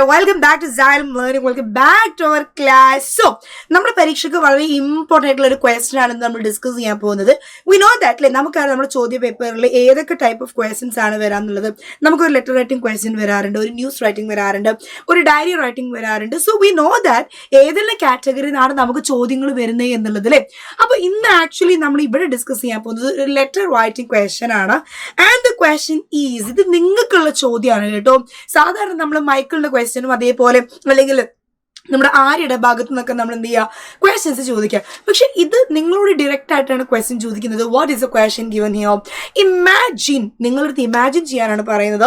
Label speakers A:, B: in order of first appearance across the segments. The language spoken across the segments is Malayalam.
A: welcome back to Xylem Learning. Welcome back to our class. So, നമ്മുടെ പരീക്ഷയ്ക്ക് വളരെ ഇമ്പോർട്ടൻ്റ് ആയിട്ടുള്ള ഒരു ക്വസ്റ്റൻ ആണ് നമ്മൾ ഡിസ്കസ് ചെയ്യാൻ പോകുന്നത്. വി നോ ദാറ്റ് അല്ലേ, നമുക്കറിയാം നമ്മുടെ ചോദ്യ പേപ്പറിൽ ഏതൊക്കെ ടൈപ്പ് ഓഫ് ക്വസ്റ്റൻസ് ആണ് വരാന്നുള്ളത്. നമുക്കൊരു ലെറ്റർ റൈറ്റിംഗ് ക്വസ്റ്റൻ വരാറുണ്ട്, ഒരു ന്യൂസ് റൈറ്റിംഗ് വരാറുണ്ട്, ഒരു ഡയറി റൈറ്റിംഗ് വരാറുണ്ട്. സോ വി നോ ദാറ്റ് ഏതെല്ലാം കാറ്റഗറിയിലാണ് നമുക്ക് ചോദ്യങ്ങൾ വരുന്നത് എന്നുള്ളത് അല്ലേ. അപ്പോൾ ഇന്ന് ആക്ച്വലി നമ്മൾ ഇവിടെ ഡിസ്കസ് ചെയ്യാൻ പോകുന്നത് ഒരു ലെറ്റർ റൈറ്റിംഗ് ക്വസ്റ്റൻ ആണ്. ആൻഡ് ദ ക്വസ്റ്റൻ ഈസ്, ഇത് നിങ്ങൾക്കുള്ള ചോദ്യമാണ് കേട്ടോ. സാധാരണ നമ്മൾ മൈക്കിളിന്റെ ക്വസ്റ്റ്യനും അതേപോലെ അല്ലെങ്കിൽ നമ്മുടെ ആര്യയുടെ ഭാഗത്തു നിന്നൊക്കെ നമ്മൾ എന്ത് ചെയ്യുക, ക്വസ്റ്റ്യൻസ് ചോദിക്കുക. പക്ഷെ ഇത് നിങ്ങളോട് ഡയറക്റ്റ് ആയിട്ടാണ് ക്വസ്റ്റ്യൻ ചോദിക്കുന്നത്. What is A question given here? Imagine, നിങ്ങളടുത്ത് ഇമാജിൻ ചെയ്യാനാണ് പറയുന്നത്.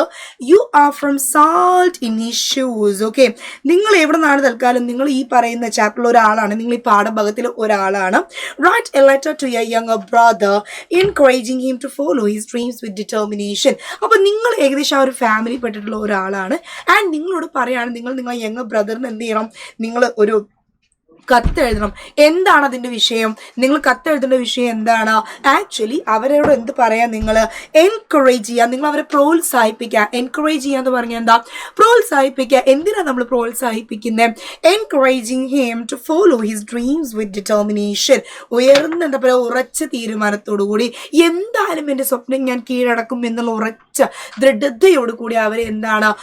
A: You are from salt in ഈ ഷൂസ്. ഓക്കെ, നിങ്ങൾ എവിടെ നിന്നാണ് തൽക്കാലം, നിങ്ങൾ ഈ പറയുന്ന ചാപ്റ്ററിൽ ഒരാളാണ്, നിങ്ങൾ ഈ പാഠഭാഗത്തിൽ ഒരാളാണ്. Write a letter to your younger brother encouraging him to follow his dreams with determination. അപ്പോൾ നിങ്ങൾ ഏകദേശം ആ ഒരു ഫാമിലി പെട്ടിട്ടുള്ള ഒരാളാണ്. ആൻഡ് നിങ്ങളോട് പറയാണ്, നിങ്ങളെ യങ്ങർ ബ്രദറിന് എന്ത് ചെയ്യണം, നിങ്ങൾ ഒരു കത്ത് എഴുതണം. എന്താണ് അതിൻ്റെ വിഷയം? നിങ്ങൾ കത്ത് എഴുതേണ്ട വിഷയം എന്താണ്? ആക്ച്വലി അവരോട് എന്ത് പറയാം, നിങ്ങൾ എൻകറേജ് ചെയ്യുക, നിങ്ങൾ അവരെ പ്രോത്സാഹിപ്പിക്കുക. എൻകറേജ് ചെയ്യുക എന്ന് പറഞ്ഞാൽ എന്താ? പ്രോത്സാഹിപ്പിക്കുക. എന്തിനാണ് നമ്മൾ പ്രോത്സാഹിപ്പിക്കുന്നത്? Encouraging him to follow his dreams with determination. ഉയർന്ന എന്താ പറയുക, ഉറച്ച തീരുമാനത്തോടുകൂടി എന്തായാലും എൻ്റെ സ്വപ്നം ഞാൻ കീഴടക്കും എന്നുള്ള ഉറച്ച ദൃഢതയോടുകൂടി അവരെ എന്താണ്,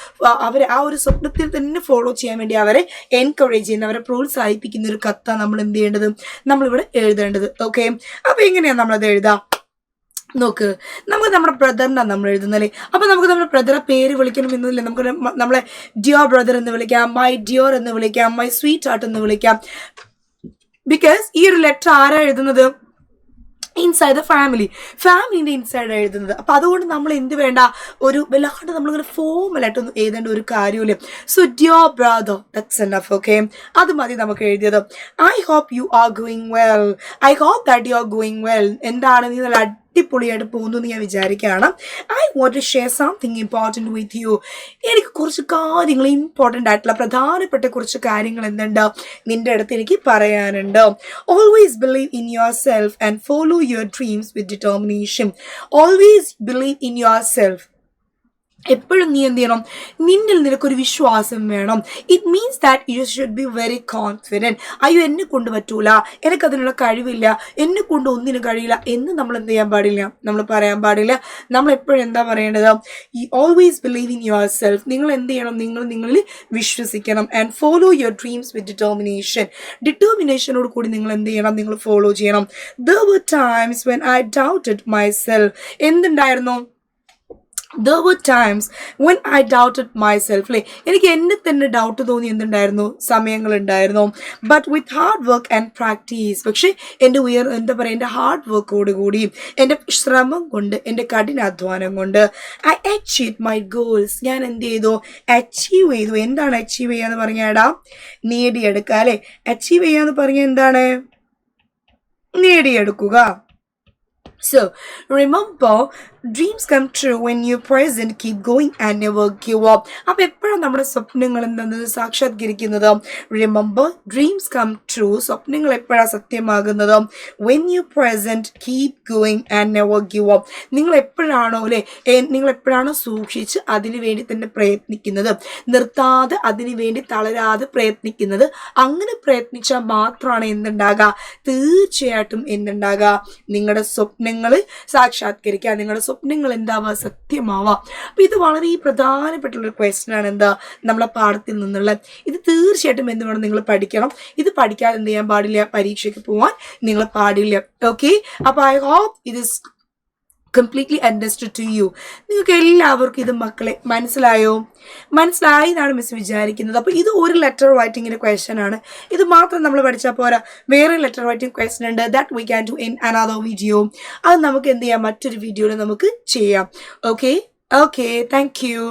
A: അവരെ ആ ഒരു സ്വപ്നത്തിൽ തന്നെ ഫോളോ ചെയ്യാൻ വേണ്ടി അവരെ എൻകറേജ് ചെയ്യുന്ന, അവരെ പ്രോത്സാഹിപ്പിക്കുന്ന ഒരു കത്താണ് നമ്മൾ എന്ത് ചെയ്യേണ്ടത്, നമ്മളിവിടെ എഴുതേണ്ടത്. ഓക്കെ, അപ്പൊ എങ്ങനെയാണ് നമ്മളത് എഴുതാം? നോക്ക്, നമുക്ക് നമ്മുടെ ബ്രദറിനാണ് നമ്മൾ എഴുതുന്നല്ലേ. അപ്പൊ നമുക്ക് നമ്മുടെ ബ്രദറെ പേര് വിളിക്കണം എന്നല്ലേ, നമുക്ക് നമ്മളെ ഡിയർ ബ്രദർ എന്ന് വിളിക്കാം, മൈ ഡിയർ എന്ന് വിളിക്കാം, മൈ സ്വീറ്റ് ഹാർട്ട് എന്ന് വിളിക്കാം. ബിക്കോസ് ഈ ഒരു ലെറ്റർ ആരാ എഴുതുന്നത്? ഇൻസൈഡ് ദ ഫാമിലിൻ്റെ ഇൻസൈഡ് എഴുതുന്നത്. അപ്പം അതുകൊണ്ട് നമ്മൾ എന്ത് വേണ്ട, ഒരു വല്ലാണ്ട് നമ്മളിങ്ങനെ ഫോമലായിട്ടൊന്നും എഴുതേണ്ട ഒരു കാര്യമില്ല. So dear brother, that's enough. Okay, അത് മതി നമുക്ക് എഴുതിയത്. I hope you are going well. I hope that you are going well. എന്താണ്, നീ നല്ല അടിപൊളിയായിട്ട് പോകുന്നു എന്ന് ഞാൻ വിചാരിക്കുകയാണ്. I want to share something important with you. എനിക്ക് കുറച്ച് കാര്യങ്ങൾ, ഇമ്പോർട്ടൻ്റ് ആയിട്ടുള്ള പ്രധാനപ്പെട്ട കുറച്ച് കാര്യങ്ങൾ എന്തുണ്ട്, നിൻ്റെ അടുത്ത് എനിക്ക് പറയാനുണ്ട്. Always believe in your self and follow your dreams with determination. Always believe in your self. എപ്പോഴും നീ എന്ത് ചെയ്യണം, നിന്നിൽ നിനക്കൊരു വിശ്വാസം വേണം. It means that you should be very confident. അയ്യോ എന്നെ കൊണ്ട് പറ്റൂല, എനിക്കതിനുള്ള കഴിവില്ല, എന്നെ കൊണ്ട് ഒന്നിനും കഴിയില്ല എന്ന് നമ്മൾ എന്ത് ചെയ്യാൻ പാടില്ല, നമ്മൾ പറയാൻ പാടില്ല. നമ്മൾ എപ്പോഴും എന്താ പറയേണ്ടത്, always believe in your self. നിങ്ങൾ എന്ത് ചെയ്യണം, നിങ്ങളിൽ വിശ്വസിക്കണം. And follow your dreams with ഡിറ്റർമിനേഷനോട് കൂടി നിങ്ങൾ എന്ത് ചെയ്യണം, നിങ്ങൾ ഫോളോ ചെയ്യണം. There were times when I doubted myself. എന്തുണ്ടായിരുന്നു? There were times when I doubted myself. അല്ലേ, എനിക്ക് എന്നെ തന്നെ ഡൗട്ട് തോന്നി എന്തുണ്ടായിരുന്നു, സമയങ്ങളുണ്ടായിരുന്നു. But with hard work and practice. പക്ഷേ എൻ്റെ എന്താ പറയുക, എൻ്റെ ഹാർഡ് വർക്കോടുകൂടി, എൻ്റെ ശ്രമം കൊണ്ട്, എൻ്റെ കഠിനാധ്വാനം കൊണ്ട് ഐ അച്ചീവ് മൈ ഗോൾസ്. ഞാൻ എന്ത് ചെയ്തു, അച്ചീവ് ചെയ്തു. എന്താണ് അച്ചീവ് ചെയ്യുക എന്ന് പറഞ്ഞാടാ, നേടിയെടുക്കുക അല്ലേ. അച്ചീവ് ചെയ്യുക എന്ന് പറഞ്ഞാൽ എന്താണ്, നേടിയെടുക്കുക. So, remember, dreams come true when you present, keep going and never give up. അപ്പോൾ എപ്പോഴും നമ്മുടെ സ്വപ്നങ്ങൾ എന്തെന്നത് സാക്ഷാത്കരിക്കുന്നത്? Remember, dreams come true. സ്വപ്നങ്ങൾ എപ്പോഴാണ് സത്യമാകുന്നത്? When you present, keep going and never give up. നിങ്ങൾ എപ്പോഴാണോ അല്ലേ, നിങ്ങൾ എപ്പോഴാണോ സൂക്ഷിച്ച് അതിനു വേണ്ടി തന്നെ പ്രയത്നിക്കുന്നത്, നിർത്താതെ അതിനു വേണ്ടി തളരാതെ പ്രയത്നിക്കുന്നത്, അങ്ങനെ പ്രയത്നിച്ചാൽ മാത്രമാണ് എന്തുണ്ടാകുക, തീർച്ചയായിട്ടും എന്തുണ്ടാകുക, നിങ്ങളുടെ സ്വപ്നങ്ങൾ സാക്ഷാത്കരിക്കുക, നിങ്ങളുടെ സ്വപ്നങ്ങൾ എന്താവുക, സത്യമാവാം. അപ്പം ഇത് വളരെ പ്രധാനപ്പെട്ടുള്ളൊരു ക്വസ്റ്റ്യൻ ആണ്. എന്താ, നമ്മളെ പാഠത്തിൽ നിന്നുള്ള ഇത് തീർച്ചയായിട്ടും എന്ത് വേണം, നിങ്ങൾ പഠിക്കണം. ഇത് പഠിക്കാതെ എന്ത് ചെയ്യാൻ പാടില്ല, പരീക്ഷയ്ക്ക് പോകാൻ നിങ്ങൾ പാടില്ല. ഓക്കെ, അപ്പോൾ ഐ ഹോപ്പ് ഇത് is completely understood to you. നിങ്ങൾക്ക് എല്ലാവർക്കും ഇത് മക്കളെ മനസ്സിലായി എന്നാണ് മിസ് വിചാരിക്കുന്നത്. അപ്പോൾ ഇത് ഒരു ലെറ്റർ റൈറ്റിങ്ങിൻ്റെ ക്വസ്റ്റ്യൻ ആണ്. ഇത് മാത്രം നമ്മൾ പഠിച്ചാൽ പോരാ, വേറെ ലെറ്റർ റൈറ്റിംഗ് ക്വസ്റ്റ്യൻ ഉണ്ട്. That we can do in another video. അത് നമുക്ക് എന്ത് ചെയ്യാം, മറ്റൊരു വീഡിയോയിൽ നമുക്ക് ചെയ്യാം. Okay, thank you.